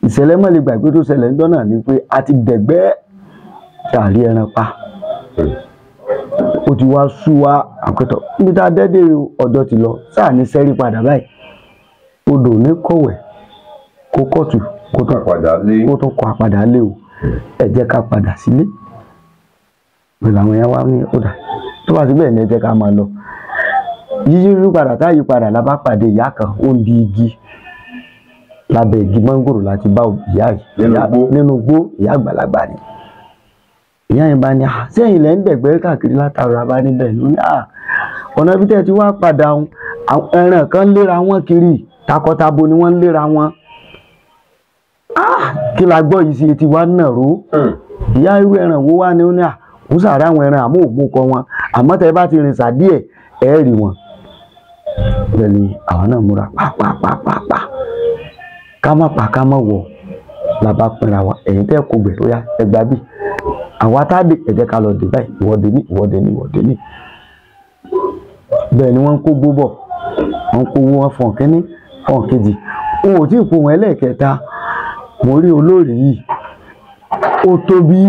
ìṣẹ̀lẹ̀ mọ́ lè gbàgbé tó ṣẹlẹ̀ ńjọ́ náà ni pé a ti dẹ̀gbẹ́ tàrí ẹran pa ó ti wá sú wa àpẹtọ níbi tá a dẹ́dẹ́ ọjọ́ ti lọ sáà ní sẹ́rí padà báyìí odò ní kọ̀wẹ̀ kó kọ̀tù kó tó kọ àpadà lé o ẹ jẹ́ ká padà sílé pẹ̀lú àwọn yẹn wá ní ọ̀dà tó bá ti bẹ́ẹ̀ ní ẹ jẹ́ ká máa lọ yíyí padà táyì padà la bá pàdé ìyá kan ó ń di igi lábẹ́ igi mọ́ngòrò láti bá ìyá yìí nínú igbó ìyá àgbàlagbà ni ìyá yẹn bá ní sẹ́yìn lẹ́ ń dẹ̀gbẹ́ káàkiri látara bá níbẹ̀ ló ní ọ̀nà bí tẹ́ ti wá padà ẹran kan léra wọn kiri takọtabo ni wọ́n ń léra wọn kí la gbọ́ yìí sí etí wa náà ró ìyá irú ẹran wo wá ní ó ní ó sàrà àwọn ẹran àmọ́ ògbó kọ wọn àmọ́ tẹ́ bá ti rìn sàdíẹ̀ ẹ̀ rí wọn bẹ́ẹ̀ ni àwọn náà múra pàápàá ká má pa ká má wọ̀ la bá pinra wa ẹ̀yin tẹ́ kó gbẹ̀ tó yá ẹgbàá bíi àwa tá a dé ẹ̀jẹ̀ ká lọ dé báyìí ìwọ́de ní bẹ́ẹ̀ ni wọ́n ń kó gbó bọ̀ wọ́n ń kó wọn fọ̀n kínní fọ̀n kejì òun ò tí ì kó wọn ẹlẹ́ẹ̀kẹta mo rí olóòrè yìí ó tóbi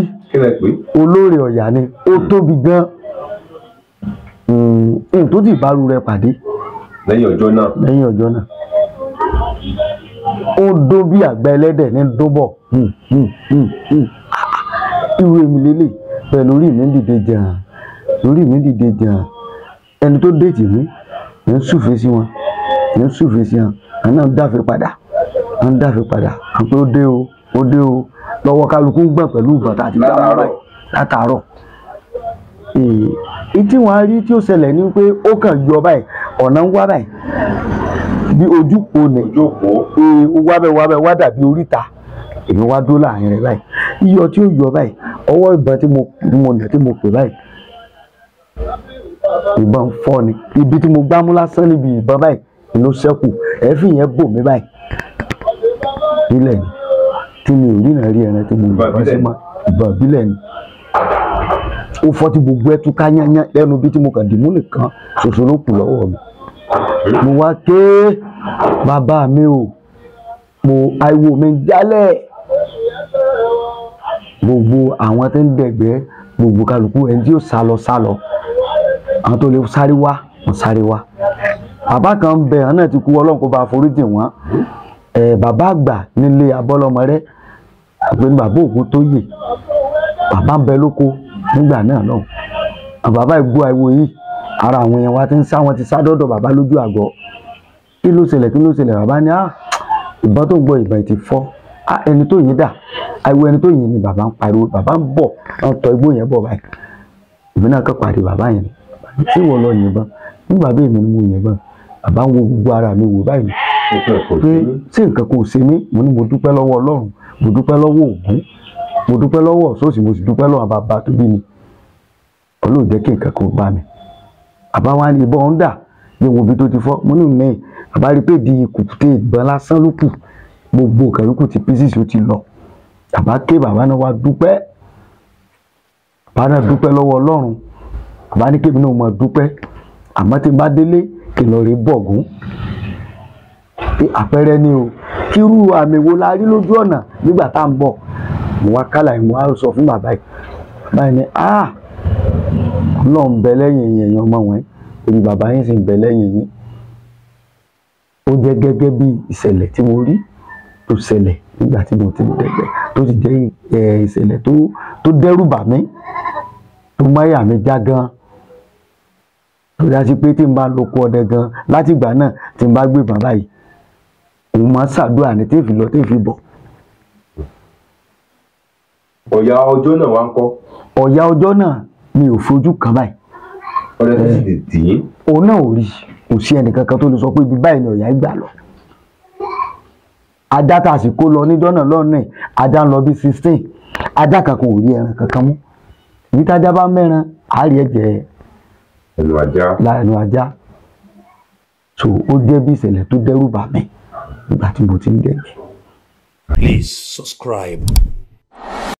olóòrè ọ̀yà ni ó tóbi gan n tó ti ìbáru rẹ pàdé lẹ́yìn ọjọ́ náà ó dó bí àgbà ẹlẹ́dẹ̀ ní dóbọ̀ irú èmi lélẹ̀ bẹ́ẹ̀ lórí mi dìde jàn ẹni tó déètì mí ń súfèé sí wọn àwọn náà ń dáfẹ́ padà àpé ó dé o lọ́wọ́ kálukú ń gbọ̀n pẹ̀lú ìbọn àti gbàmọ́ báyìí látàárọ̀ tí wọ́n á rí tí ó ṣẹlẹ̀ ní pé ó kàn yọ báyìí ọ̀nà ń wá báyìí bí ojúkò ní wábẹ́ wá dàbí oríta èmi wá dó láàrin rẹ̀ báyìí iyọ̀ tí ó yọ báyìí ọwọ́ ìbọn tí mo pè báyìí ìbọn fọ́ ni ibi tí mo gbámú lásán níbi ìbọn báyìí ló ṣẹ́kù ẹ̀fín yẹn bò mí báyìí nílẹ̀ ni tí mi ò rí náà rí ẹran tí mo yọ sí mọ́ ìbọn ìbílẹ̀ ni ó fọ́ tí gbogbo ẹ̀ túká yányá lẹ́nu bí tí mo kàn dìmú nìkan ṣoṣo ló kù lọ́wọ́ mi mo wá ké bàbá mi o ariwo mi jálẹ̀ gbogbo àwọn tó ń dẹ̀gbẹ́ gbogbo kálukú ẹni tí ó sálọ àwọn tó lè sáré wá wọ́n sáré wá bàbá kan ń bẹ àwọn náà ti kú Ọlọ́run kó bá foríjì wọ́n bàbá àgbà nílé Abọ́lọ́mọrẹ́ àpè ní bàbá ògún tó yè bàbá ń bẹ lóko nígbà náà náà bàbá ìgbó ariwo yìí ara àwọn èèyàn wa ti ń sá wọn ti sá dọ́dọ̀ bàbá lójú àgọ́ kí ló ṣẹlẹ̀ bàbá ní ìbọn tó ń gbọ́ ìbọn ti fọ́ ẹni tó yìn dà ariwo ẹni tó yìn ni bàbá ń pariwo bàbá ń bọ̀ wọ́n tọ igbó yẹn bọ̀ báyìí ìbí náà kọ́ pàdé bàbá yẹn tí wọ́n lọ yìnbọn nígbà bí èmi ni mo yìnbọn bàbá ń wo gbogbo ara mi wò báyìí pé tí nǹkan kò ṣe mí mo ní mo dúpẹ́ lọ́wọ́ Ọlọ́run mo dúpẹ́ lọ́wọ́ Ògún mo dúpẹ́ lọ́wọ́ Ọ̀ṣọ́ọ̀ṣì mo sì dúpẹ́ lọ́wọ́ bàbá tó bí mi Ọlọ́run jẹ́ kí nǹkan kò bá mi bàbá wa ní ìbọn ń dà ní wo ibi tó ti fọ́ mo ní mẹ́yìn bàbá rí pé di kùkùté ìbọn lásán ló kù gbogbo nǹkan lókù ti pieces ó ti lọ bàbá ké bàbá náà wá dúpẹ́ bàbá náà dúpẹ́ lọ́wọ́ Ọlọ́run bàbá ní kébì náà mo dúpẹ́ àmọ́ tí n bá délé kí n lọ rí bọ̀gún pé àpẹẹrẹ ni o kírú àmì wo la rí lójú ọ̀nà nígbà tá à ń bọ̀ mo wá kálà yìí mo wá sọ fún bàbá yìí báyìí ni Ọlọ́run bẹ lẹ́yìn èèyàn ọmọ wọn èyí bàbá yín sì ń bẹ lẹ́yìn yín ó jẹ́ gẹ́gẹ́ bí ìṣẹ̀lẹ̀ tí mo rí tó ṣẹlẹ̀ nígbà tí mo ti ń dẹ̀gbẹ́ tó sì jẹ́ ìṣẹ̀lẹ̀ tó dẹ́rù bà mí tó máyà mi já gan tó dá sí pé tí n bá lóko ọdẹ gan láti ìgbà náà tí n bá gbé bàbá yìí òun máa ṣàdúrà ní tí èfi lọ tí èfi bọ̀. ọ̀yà ọjọ́ náà wá ń kọ́. ọ̀yà ọjọ́ náà mi ò fojú kan báyìí. ọ̀rẹ́ tó sì lè tì í. òun náà ò rí kò sí ẹnìkankan tó lè sọ pé ibi báyìí ni ọ̀yà ìgbà lọ. ajá tá a sì kó lọ níjọ́ náà lọ́nà ajá ń lọ bí 16 ajá kankan ò rí ẹran kankan mú ibi tájá bá mẹ́ran àárí ẹ̀jẹ̀ ẹnu ajá so ó jẹ́ bí ìṣẹ̀lẹ̀ tó dẹ́rù bà mí nígbà tí mo ti ń dẹ̀gbẹ́. Please subscribe.